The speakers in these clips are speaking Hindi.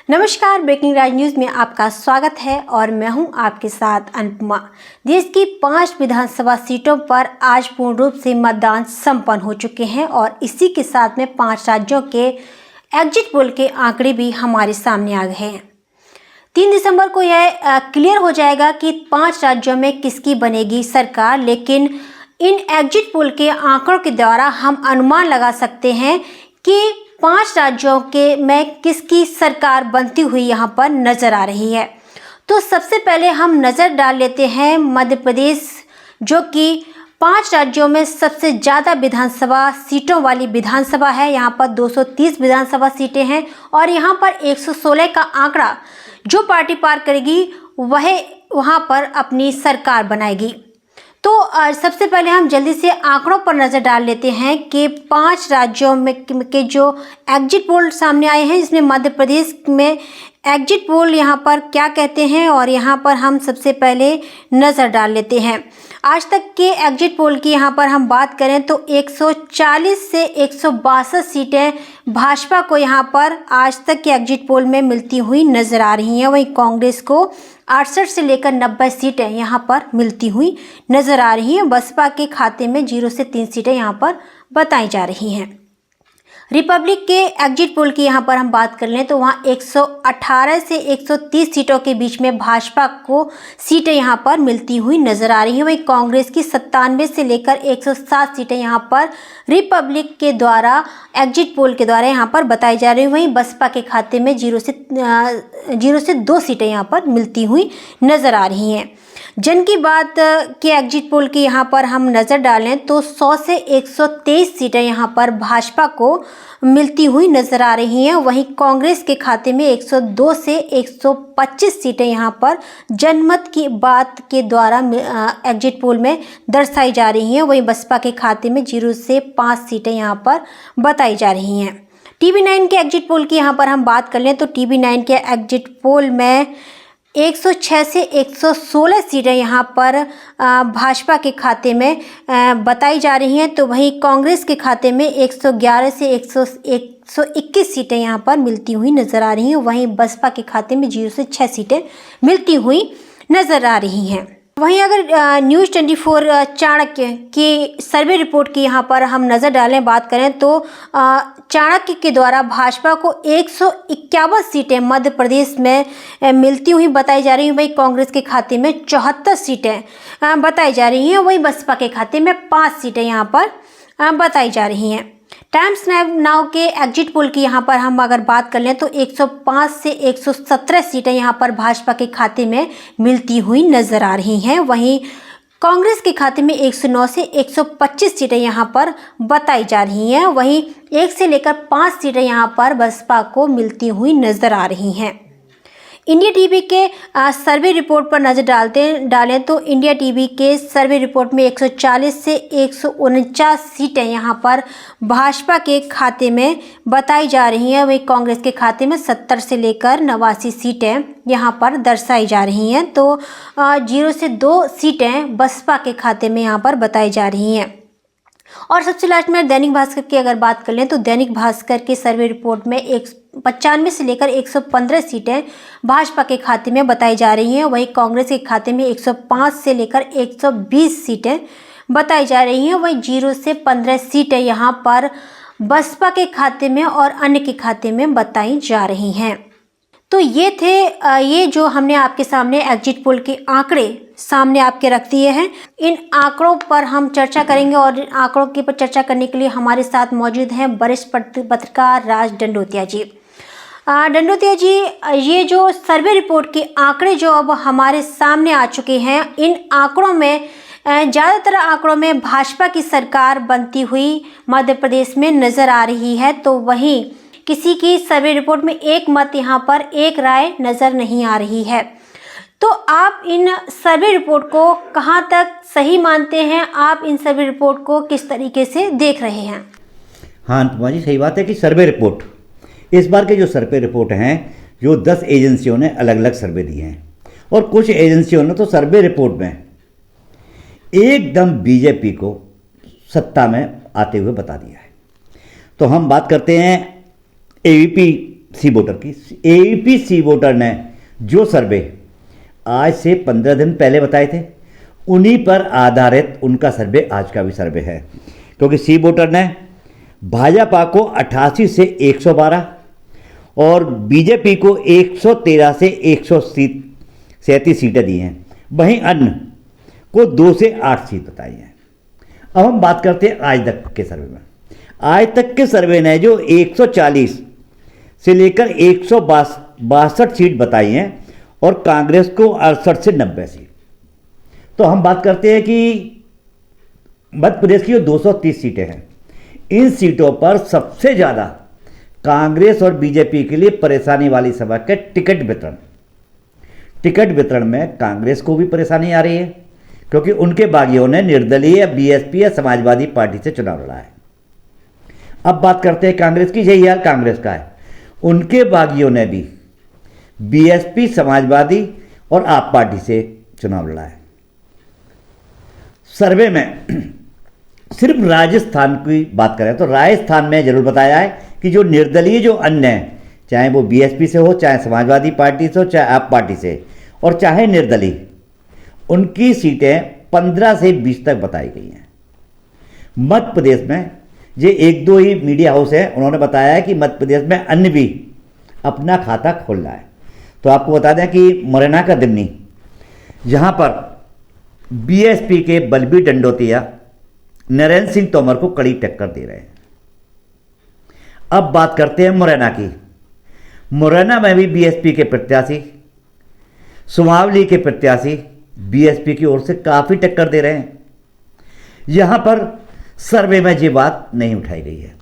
नमस्कार, ब्रेकिंग राज न्यूज में आपका स्वागत है और मैं हूं आपके साथ अनुपमा। देश की 5 विधानसभा सीटों पर आज पूर्ण रूप से मतदान संपन्न हो चुके हैं और इसी के साथ में 5 राज्यों के एग्जिट पोल के आंकड़े भी हमारे सामने आ गए हैं। 3 दिसंबर को यह क्लियर हो जाएगा कि 5 राज्यों में किसकी बनेगी सरकार, लेकिन इन एग्जिट पोल के आंकड़ों के द्वारा हम अनुमान लगा सकते हैं कि 5 राज्यों के में किसकी सरकार बनती हुई यहाँ पर नजर आ रही है। तो सबसे पहले हम नज़र डाल लेते हैं मध्य प्रदेश, जो कि 5 राज्यों में सबसे ज़्यादा विधानसभा सीटों वाली विधानसभा है। यहाँ पर 230 विधानसभा सीटें हैं और यहाँ पर 116 का आंकड़ा जो पार्टी पार करेगी वह वहाँ पर अपनी सरकार बनाएगी। तो सबसे पहले हम जल्दी से आंकड़ों पर नज़र डाल लेते हैं कि 5 राज्यों में के जो एग्जिट पोल सामने आए हैं, इसमें मध्य प्रदेश में एग्जिट पोल यहाँ पर क्या कहते हैं और यहाँ पर हम सबसे पहले नज़र डाल लेते हैं। आज तक के एग्जिट पोल की यहाँ पर हम बात करें तो 140 से 162 सीटें भाजपा को यहाँ पर आज तक के एग्जिट पोल में मिलती हुई नज़र आ रही हैं। वहीं कांग्रेस को 68 से लेकर 90 सीटें यहाँ पर मिलती हुई नज़र आ रही हैं। बसपा के खाते में 0 से 3 सीटें यहाँ पर बताई जा रही हैं। रिपब्लिक के एग्जिट पोल की यहाँ पर हम बात कर लें तो वहाँ 118 से 130 सीटों के बीच में भाजपा को सीटें यहाँ पर मिलती हुई नजर आ रही हैं। वहीं कांग्रेस की 97 से लेकर 107 सीटें यहाँ पर रिपब्लिक के द्वारा एग्जिट पोल के द्वारा यहाँ पर बताई जा रही हैं। वहीं बसपा के खाते में 0 से 2 सीटें यहाँ पर मिलती हुई नजर आ रही हैं। जन की बात के एग्जिट पोल की यहाँ पर हम नज़र डालें तो 100 से 123 सीटें यहाँ पर भाजपा को मिलती हुई नज़र आ रही हैं। वहीं कांग्रेस के खाते में 102 से 125 सीटें यहाँ पर जनमत की बात के द्वारा एग्जिट पोल में दर्शाई जा रही हैं। वहीं बसपा के खाते में 0 से 5 सीटें यहाँ पर बताई जा रही हैं। TV9 के एग्जिट पोल की यहाँ पर हम बात कर लें तो TV9 के एग्जिट पोल में 106 से 116 सीटें यहाँ पर भाजपा के खाते में बताई जा रही हैं। तो वहीं कांग्रेस के खाते में 111 से 121 सीटें यहाँ पर मिलती हुई नज़र आ रही हैं। वहीं बसपा के खाते में 0 से 6 सीटें मिलती हुई नज़र आ रही हैं। वहीं अगर न्यूज़ 24 चाणक्य की सर्वे रिपोर्ट की यहाँ पर हम नज़र डालें, बात करें तो चाणक्य के द्वारा भाजपा को 151 सीटें मध्य प्रदेश में मिलती हुई बताई जा रही हैं। वहीं कांग्रेस के खाते में 74 सीटें बताई जा रही हैं। वहीं बसपा के खाते में 5 सीटें यहाँ पर बताई जा रही हैं। टाइम्स नाउ के एग्जिट पोल की यहाँ पर हम अगर बात कर लें तो 105 से 117 सीटें यहाँ पर भाजपा के खाते में मिलती हुई नज़र आ रही हैं। वहीं कांग्रेस के खाते में 109 से 125 सीटें यहाँ पर बताई जा रही हैं। वहीं 1 से लेकर 5 सीटें यहाँ पर बसपा को मिलती हुई नज़र आ रही हैं। इंडिया टीवी के सर्वे रिपोर्ट पर नज़र डालें तो इंडिया टीवी के सर्वे रिपोर्ट में 140 से 149 सीटें यहाँ पर भाजपा के खाते में बताई जा रही हैं। वहीं कांग्रेस के खाते में 70 से लेकर 89 सीटें यहाँ पर दर्शाई जा रही हैं। तो 0 से 2 सीटें बसपा के खाते में यहाँ पर बताई जा रही हैं। और सबसे लास्ट में दैनिक भास्कर की अगर बात कर लें तो दैनिक भास्कर के सर्वे रिपोर्ट में 95 से लेकर 115 सीटें भाजपा के खाते में बताई जा रही हैं। वहीं कांग्रेस के खाते में 105 से लेकर 120 सीटें बताई जा रही हैं। वहीं 0 से 15 सीटें यहाँ पर बसपा के खाते में और अन्य के खाते में बताई जा रही हैं। तो ये जो हमने आपके सामने एग्जिट पोल के आंकड़े सामने आपके रख दिए हैं। इन आंकड़ों पर हम चर्चा करेंगे और इन आंकड़ों के पर चर्चा करने के लिए हमारे साथ मौजूद हैं वरिष्ठ पत्रकार राज डंडोतिया जी। डंडोतिया जी, ये जो सर्वे रिपोर्ट के आंकड़े जो अब हमारे सामने आ चुके हैं, इन आंकड़ों में ज़्यादातर आंकड़ों में भाजपा की सरकार बनती हुई मध्य प्रदेश में नज़र आ रही है। तो वहीं किसी की सर्वे रिपोर्ट में एक मत यहाँ पर एक राय नज़र नहीं आ रही है। तो आप इन सर्वे रिपोर्ट को कहाँ तक सही मानते हैं? आप इन सर्वे रिपोर्ट को किस तरीके से देख रहे हैं? हाँ अनुपमा जी, सही बात है कि सर्वे रिपोर्ट, इस बार के जो सर्वे रिपोर्ट हैं, जो 10 एजेंसियों ने अलग अलग सर्वे दिए हैं और कुछ एजेंसियों ने तो सर्वे रिपोर्ट में एकदम बीजेपी को सत्ता में आते हुए बता दिया है। तो हम बात करते हैं एबीपी सी वोटर की, एबीपी सी वोटर ने जो सर्वे आज से 15 दिन पहले बताए थे, उन्हीं पर आधारित उनका सर्वे आज का भी सर्वे है। क्योंकि सी वोटर ने भाजपा को 88 से 112 और बीजेपी को 113 से 137 सीटें दी हैं, वहीं अन्य को 2 से 8 सीट बताई हैं। अब हम बात करते हैं आज तक के सर्वे में। आज तक के सर्वे ने जो 140 से लेकर 162 सीट बताई हैं और कांग्रेस को 68 से 90 सीट। तो हम बात करते हैं कि मध्य प्रदेश की जो 230 सीटें हैं, इन सीटों पर सबसे ज़्यादा कांग्रेस और बीजेपी के लिए परेशानी वाली सभा के टिकट वितरण में कांग्रेस को भी परेशानी आ रही है, क्योंकि उनके बागियों ने निर्दलीय बीएसपी या समाजवादी पार्टी से चुनाव लड़ा है। अब बात करते हैं कांग्रेस की। यही हाल कांग्रेस का है, उनके बागियों ने भी बीएसपी, समाजवादी और आप पार्टी से चुनाव लड़ा है। सर्वे में सिर्फ राजस्थान की बात करें तो राजस्थान में जरूर बताया है कि जो निर्दलीय जो अन्य हैं, चाहे वो बीएसपी से हो, चाहे समाजवादी पार्टी से हो, चाहे आप पार्टी से, और चाहे निर्दलीय, उनकी सीटें 15 से 20 तक बताई गई हैं। मध्य प्रदेश में ये 1-2 ही मीडिया हाउस हैं, उन्होंने बताया है कि मध्य प्रदेश में अन्य भी अपना खाता खोल रहा है। तो आपको बता दें कि मुरैना का दिमनी, जहां पर बीएसपी के बलबीर डंडोतिया नरेंद्र सिंह तोमर को कड़ी टक्कर दे रहे हैं। अब बात करते हैं मुरैना की। मुरैना में भी बीएसपी के प्रत्याशी, सुमावली के प्रत्याशी बीएसपी की ओर से काफ़ी टक्कर दे रहे हैं। यहां पर सर्वे में ये बात नहीं उठाई गई है।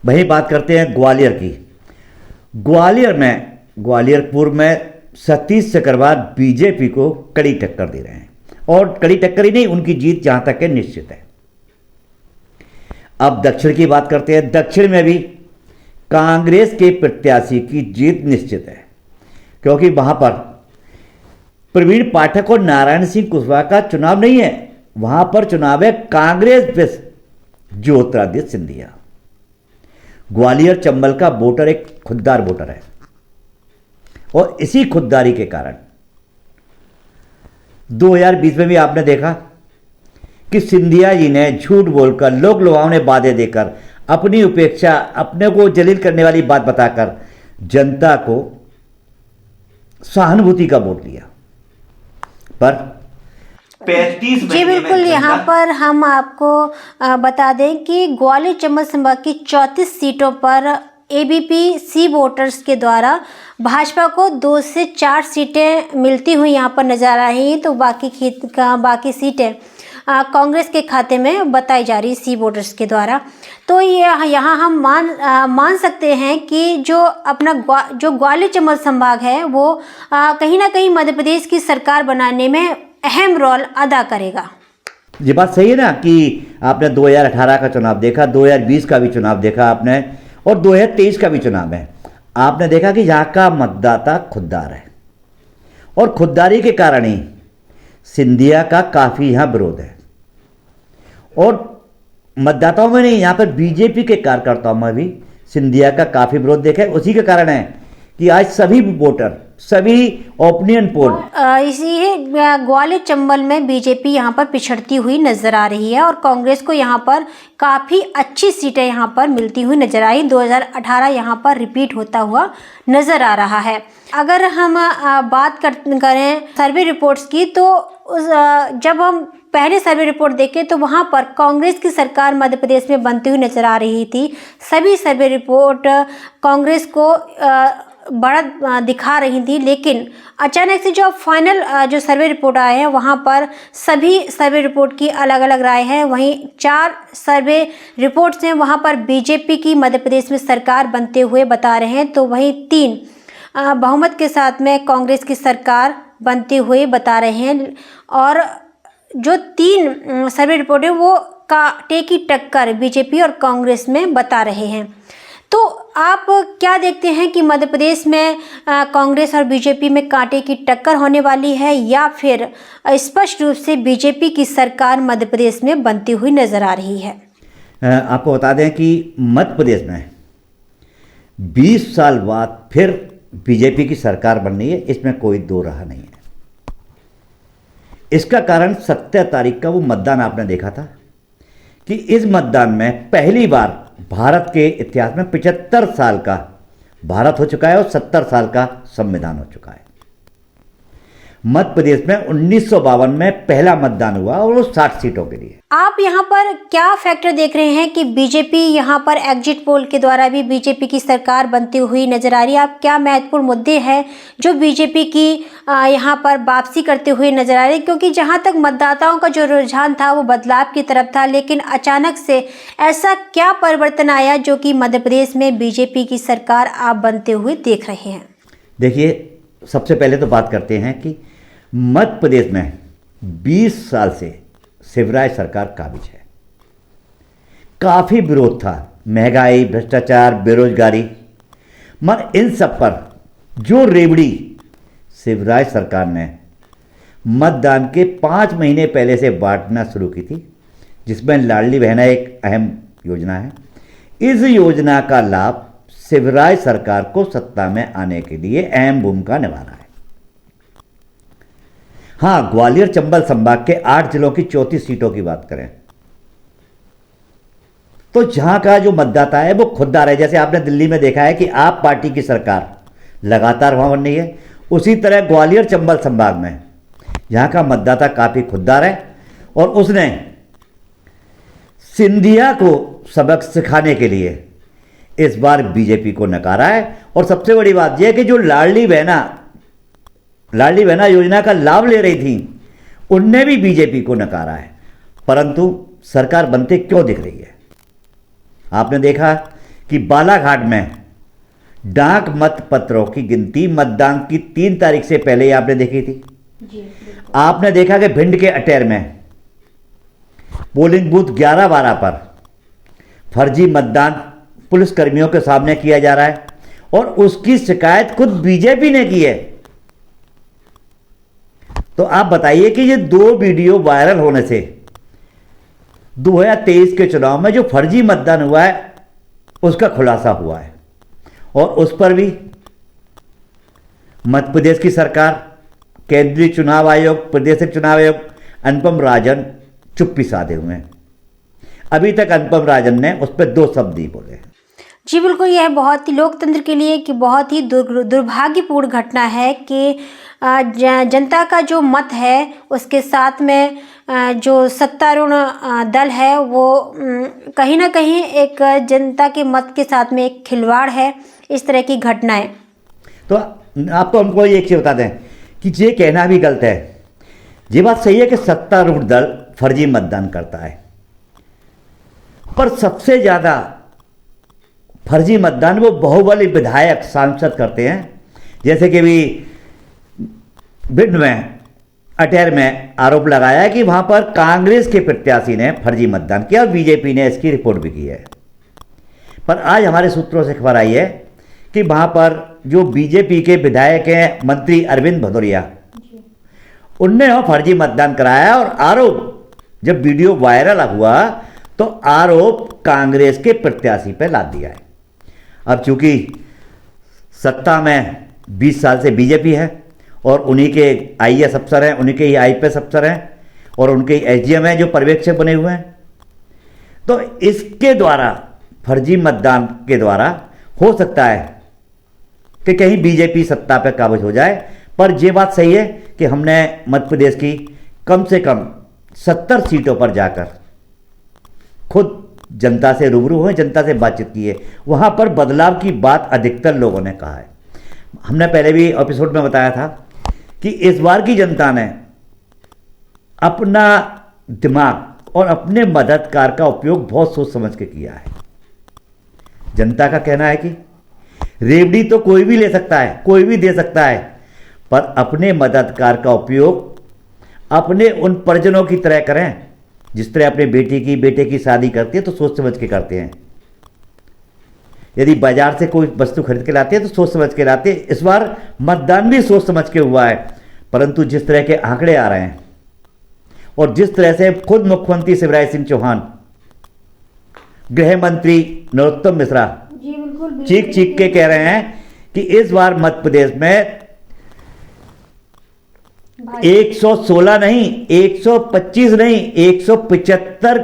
वहीं बात करते हैं ग्वालियर की। ग्वालियर पूर्व में सतीश चक्रवाल बीजेपी को कड़ी टक्कर दे रहे हैं, और कड़ी टक्कर ही नहीं, उनकी जीत जहां तक है निश्चित है। अब दक्षिण की बात करते हैं। दक्षिण में भी कांग्रेस के प्रत्याशी की जीत निश्चित है, क्योंकि वहां पर प्रवीण पाठक और नारायण सिंह कुशवाहा का चुनाव नहीं है, वहां पर चुनाव है कांग्रेस पे ज्योतिरादित्य सिंधिया। ग्वालियर चंबल का वोटर एक खुददार वोटर है, और इसी खुददारी के कारण 2020 में भी आपने देखा कि सिंधिया जी ने झूठ बोलकर, लोक लुभावने वादे देकर, अपनी उपेक्षा, अपने को जलील करने वाली बात बताकर जनता को सहानुभूति का वोट लिया। पर 35 जी बिल्कुल, यहाँ पर हम आपको बता दें कि ग्वालियर चंबल संभाग की 34 सीटों पर एबीपी सी वोटर्स के द्वारा भाजपा को 2 से 4 सीटें मिलती हुई यहाँ पर नजर आ रही हैं, तो बाकी सीटें कांग्रेस के खाते में बताई जा रही सी वोटर्स के द्वारा। तो ये यहाँ हम मान सकते हैं कि जो जो ग्वालियर चंबल संभाग है वो कहीं ना कहीं मध्य प्रदेश की सरकार बनाने में अहम रोल अदा करेगा। ये बात सही है ना कि आपने 2018 का चुनाव देखा, 2020 का भी चुनाव देखा आपने, और 2023 का भी चुनाव है। आपने देखा कि यहाँ का मतदाता खुददार है, और खुददारी के कारण ही सिंधिया का काफ़ी यहाँ विरोध है। और मतदाताओं में नहीं, यहाँ पर बीजेपी के कार्यकर्ताओं में भी सिंधिया का काफ़ी विरोध देखा है। उसी के कारण है कि आज सभी वोटर, सभी ओपिनियन पोल इसी ग्वालियर चंबल में बीजेपी यहाँ पर पिछड़ती हुई नजर आ रही है, और कांग्रेस को यहाँ पर काफ़ी अच्छी सीटें यहाँ पर मिलती हुई नजर आई। 2018 यहाँ पर रिपीट होता हुआ नजर आ रहा है। अगर हम बात करें सर्वे रिपोर्ट्स की, तो जब हम पहले सर्वे रिपोर्ट देखें तो वहाँ पर कांग्रेस की सरकार मध्य प्रदेश में बनती हुई नजर आ रही थी। सभी सर्वे रिपोर्ट कांग्रेस को बढ़त दिखा रही थी, लेकिन अचानक से जो फाइनल जो सर्वे रिपोर्ट आए हैं वहाँ पर सभी सर्वे रिपोर्ट की अलग अलग राय है। वहीं 4 सर्वे रिपोर्ट्स हैं, वहाँ पर बीजेपी की मध्य प्रदेश में सरकार बनते हुए बता रहे हैं, तो वहीं 3 बहुमत के साथ में कांग्रेस की सरकार बनते हुए बता रहे हैं। और जो 3 सर्वे रिपोर्ट है वो कांटे की टक्कर बीजेपी और कांग्रेस में बता रहे हैं। तो आप क्या देखते हैं कि मध्य प्रदेश में कांग्रेस और बीजेपी में कांटे की टक्कर होने वाली है, या फिर स्पष्ट रूप से बीजेपी की सरकार मध्य प्रदेश में बनती हुई नजर आ रही है? आपको बता दें कि मध्य प्रदेश में 20 साल बाद फिर बीजेपी की सरकार बन रही है, इसमें कोई दो राह नहीं है। इसका कारण 17 तारीख का वो मतदान आपने देखा था कि इस मतदान में पहली बार भारत के इतिहास में 75 साल का भारत हो चुका है और 70 साल का संविधान हो चुका है। मध्य प्रदेश में 1952 में पहला मतदान हुआ और वो 60 सीटों के लिए। आप यहाँ पर क्या फैक्टर देख रहे हैं कि बीजेपी यहाँ पर एग्जिट पोल के द्वारा भी बीजेपी की सरकार बनती हुई नजर आ रही है? आप क्या महत्वपूर्ण मुद्दे हैं जो बीजेपी की यहाँ पर वापसी करते हुए नजर आ रही है? क्योंकि जहाँ तक मतदाताओं का जो रुझान था वो बदलाव की तरफ था, लेकिन अचानक से ऐसा क्या परिवर्तन आया जो कि मध्य प्रदेश में बीजेपी की सरकार आप बनते हुए देख रहे हैं? देखिए, सबसे पहले तो बात करते हैं कि मध्य प्रदेश में 20 साल से शिवराज सरकार काबिज है। काफ़ी विरोध था, महंगाई, भ्रष्टाचार, बेरोजगारी, मगर इन सब पर जो रेवड़ी शिवराज सरकार ने मतदान के 5 महीने पहले से बांटना शुरू की थी, जिसमें लाडली बहना एक अहम योजना है। इस योजना का लाभ शिवराज सरकार को सत्ता में आने के लिए अहम भूमिका निभा रहा है। हाँ, ग्वालियर चंबल संभाग के 8 जिलों की 34 सीटों की बात करें तो जहां का जो मतदाता है वो खुददार है। जैसे आपने दिल्ली में देखा है कि आप पार्टी की सरकार लगातार वहां बन रही है, उसी तरह ग्वालियर चंबल संभाग में यहां का मतदाता काफी खुददार है और उसने सिंधिया को सबक सिखाने के लिए इस बार बीजेपी को नकारा है। और सबसे बड़ी बात यह है कि जो लाडली बहना योजना का लाभ ले रही थी, उनने भी बीजेपी को नकारा है। परंतु सरकार बनते क्यों दिख रही है? आपने देखा कि बालाघाट में डाक मत पत्रों की गिनती मतदान की 3 तारीख से पहले ही आपने देखी थी। आपने देखा कि भिंड के अटेर में पोलिंग बूथ 11-12 पर फर्जी मतदान पुलिसकर्मियों के सामने किया जा रहा है और उसकी शिकायत खुद बीजेपी ने की है। तो आप बताइए कि ये 2 वीडियो वायरल होने से 2023 के चुनाव में जो फर्जी मतदान हुआ है उसका खुलासा हुआ है और उस पर भी मध्य प्रदेश की सरकार, केंद्रीय चुनाव आयोग, प्रदेश चुनाव आयोग, अनुपम राजन चुप्पी साधे हुए हैं। अभी तक अनुपम राजन ने उस पर 2 शब्द ही बोले। जी बिल्कुल, यह बहुत ही लोकतंत्र के लिए कि बहुत ही दुर्भाग्यपूर्ण घटना है कि जनता का जो मत है उसके साथ में जो सत्तारूढ़ दल है वो कहीं ना कहीं एक जनता के मत के साथ में एक खिलवाड़ है। इस तरह की घटनाएं तो आपको हमको एक चीज़ बता दें कि ये कहना भी गलत है। ये बात सही है कि सत्तारूढ़ दल फर्जी मतदान करता है, पर सबसे ज़्यादा फर्जी मतदान वो बाहुबली विधायक सांसद करते हैं। जैसे कि भी भिंड में अटेर में आरोप लगाया है कि वहां पर कांग्रेस के प्रत्याशी ने फर्जी मतदान किया और बीजेपी ने इसकी रिपोर्ट भी की है। पर आज हमारे सूत्रों से खबर आई है कि वहां पर जो बीजेपी के विधायक हैं, मंत्री अरविंद भदौरिया, उनने वहां फर्जी मतदान कराया और आरोप जब वीडियो वायरल हुआ तो आरोप कांग्रेस के प्रत्याशी पर लाद दिया है। अब चूंकि सत्ता में 20 साल से बीजेपी है और उन्हीं के आईएएस अफसर हैं, उन्हीं के ही आईपीएस अफसर हैं और उनके एसडीएम हैं जो पर्यवेक्षक बने हुए हैं, तो इसके द्वारा फर्जी मतदान के द्वारा हो सकता है कि कहीं बीजेपी सत्ता पर काबिज हो जाए। पर यह बात सही है कि हमने मध्य प्रदेश की कम से कम 70 सीटों पर जाकर खुद जनता से रूबरू हुए, जनता से बातचीत की है। वहां पर बदलाव की बात अधिकतर लोगों ने कहा है। हमने पहले भी एपिसोड में बताया था कि इस बार की जनता ने अपना दिमाग और अपने मददगार का उपयोग बहुत सोच समझ के किया है। जनता का कहना है कि रेवड़ी तो कोई भी ले सकता है, कोई भी दे सकता है, पर अपने मददगार का उपयोग अपने उन परिजनों की तरह करें जिस तरह अपने बेटे की शादी करते हैं तो सोच समझ के करते हैं। यदि बाजार से कोई वस्तु खरीद के लाते हैं तो सोच समझ के लाते हैं। इस बार मतदान भी सोच समझ के हुआ है, परंतु जिस तरह के आंकड़े आ रहे हैं और जिस तरह से खुद मुख्यमंत्री शिवराज सिंह चौहान, गृह मंत्री नरोत्तम मिश्रा चीख चीख के कह रहे हैं कि इस बार मध्य प्रदेश में 116 नहीं, 125 नहीं, 175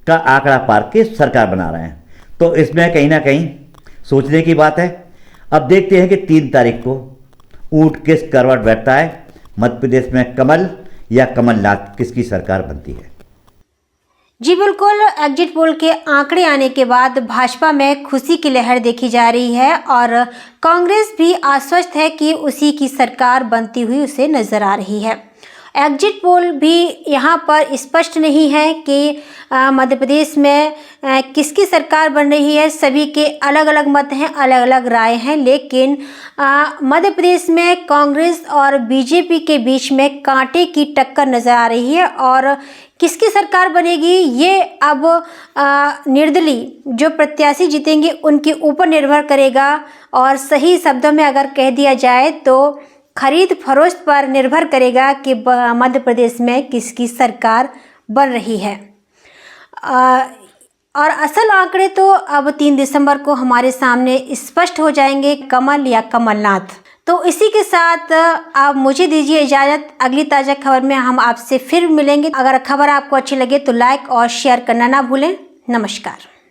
का आंकड़ा पार के सरकार बना रहे हैं। तो इसमें कहीं ना कहीं सोचने की बात है। अब देखते हैं कि 3 तारीख को ऊंट किस करवट बैठता है, मध्य प्रदेश में कमल या कमलनाथ किसकी सरकार बनती है। जी बिल्कुल, एग्जिट पोल के आंकड़े आने के बाद भाजपा में खुशी की लहर देखी जा रही है और कांग्रेस भी आश्वस्त है कि उसी की सरकार बनती हुई उसे नजर आ रही है। एग्जिट पोल भी यहाँ पर स्पष्ट नहीं है कि मध्य प्रदेश में किसकी सरकार बन रही है। सभी के अलग अलग मत हैं, अलग अलग राय हैं, लेकिन मध्य प्रदेश में कांग्रेस और बीजेपी के बीच में कांटे की टक्कर नजर आ रही है और किसकी सरकार बनेगी ये अब निर्दलीय जो प्रत्याशी जीतेंगे उनके ऊपर निर्भर करेगा। और सही शब्दों में अगर कह दिया जाए तो खरीद फरोख्त पर निर्भर करेगा कि मध्य प्रदेश में किसकी सरकार बन रही है। और असल आंकड़े तो अब 3 दिसंबर को हमारे सामने स्पष्ट हो जाएंगे, कमल या कमलनाथ। तो इसी के साथ आप मुझे दीजिए इजाज़त। अगली ताज़ा खबर में हम आपसे फिर मिलेंगे। अगर खबर आपको अच्छी लगे तो लाइक और शेयर करना ना भूलें। नमस्कार।